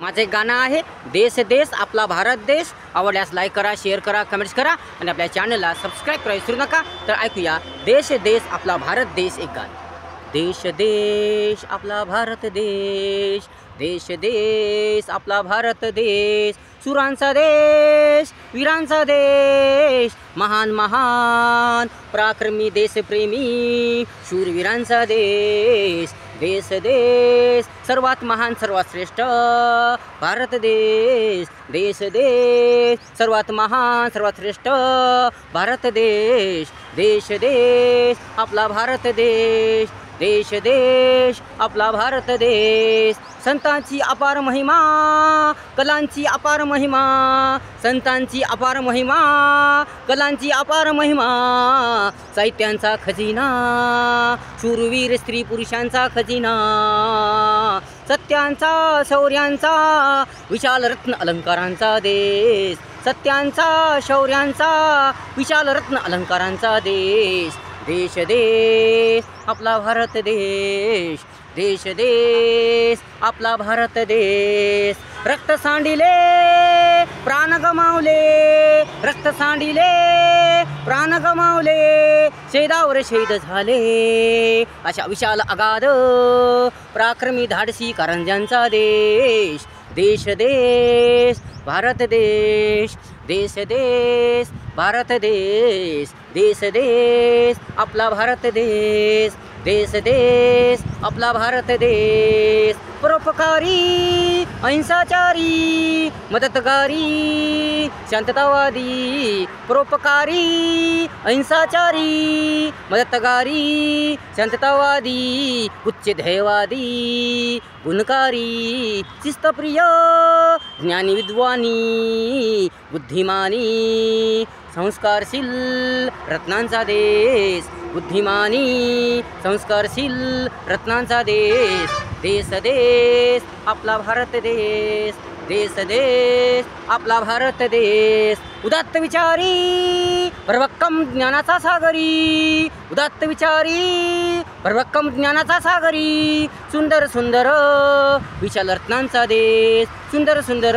माझं एक गाणं आहे, देश देश आपला भारत देश. आवडल्यास लाईक करा, शेअर करा, कमेंट्स करा आणि आपल्या चॅनलला सबस्क्राईब करायला विसरू नका. तर ऐकूया देश देश आपला भारत देश एक गाणं. देश देश आपला भारत देश, देश देश आपला भारत देश. सुरांचा देश, वीरांचा देश, महान महान पराक्रमी देशप्रेमी शूरवीरांचा देश. देश देश सर्वात महान सर्वात श्रेष्ठ भारत देश. देश देश सर्वात महान सर्वात श्रेष्ठ भारत देश. देश देश आपला भारत देश, देश देश आपला भारत देश. संतांची अपार महिमा, कलांची अपार महिमा, संतांची अपार महिमा, कलांची अपार महिमा. साहित्यांचा खजिना, शूरवीर स्त्री पुरुषांचा खजिना. सत्यांचा शौर्यांचा विशाल रत्न अलंकारांचा देश. सत्यांचा शौर्यांचा विशाल रत्न अलंकारांचा देश. देश देश आपला भारत देश, देश देश आपला भारत देश. रक्त सांडिले प्राण गमावले, रक्त सांडिले प्राण गमावले, शहीदावर शहीद झाले. अशा विशाल अगाध पराक्रमी धाडसी कारंज्यांचा देश. देश देश भारत देश, देश देश भारत देश. देश देश आपला भारत देश, देश देश आपला भारत देश. परोपकारी अहिंसाचारी मदतगारी शांततावादी. परोपकारी अहिंसाचारी मदतगारी शांततावादी. उच्च ध्येयवादी गुणकारी शिस्तप्रिय ज्ञानी विद्वानी बुद्धिमानी संस्कारशील रत्नांचा देश. बुद्धिमानी संस्कारशील रत्नांचा देश. देश देश आपला भारत देश, देश देश आपला भारत देश. उदात्त विचारी प्रभक्कम ज्ञानाचा सागरी, उदात्त विचारी प्रभक्कम ज्ञानाचा सागरी. सुंदर सुंदर विशाल रत्नांचा देश, सुंदर सुंदर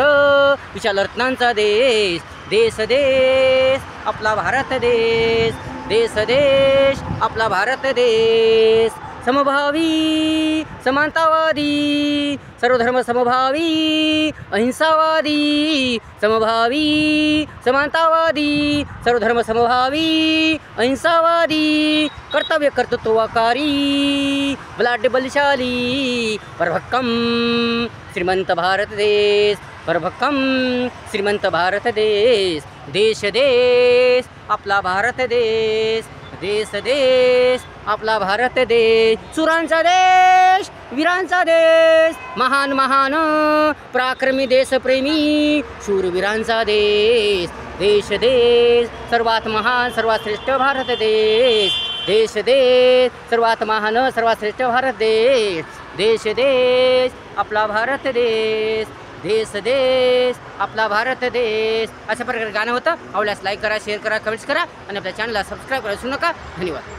विशाल रत्नांचा देश. देश देश आपला भारत देश, देश देश आपला भारत देश. समभावी समानतावादी सर्वधर्म समभावी अहिंसावादी. समभावी समानतावादी सर्वधर्म समभावी अहिंसावादी. कर्तव्य कर्तृत्वकारी बलाढ्य बलशाली परभक्कम श्रीमंत भारत देश, परभक्कम श्रीमंत भारत देश. देश देश आपला भारत देश, देश देश आपला भारत देश. सुरांचा देश, वीरांचा देश, महान महान पराक्रमी देशप्रेमी शूरवीरांचा देश. देश देश सर्वात महान सर्वात श्रेष्ठ भारत देश. देश देश सर्वात महान सर्वात श्रेष्ठ भारत देश. देश देश आपला भारत देश, देश देश आपला भारत देश. अशा प्रकारे गाणं होतं. आवडल्यास लाईक करा, शेअर करा, कमेंट्स करा आणि आपल्या चॅनलला सबस्क्राईब करा विसरू नका. धन्यवाद.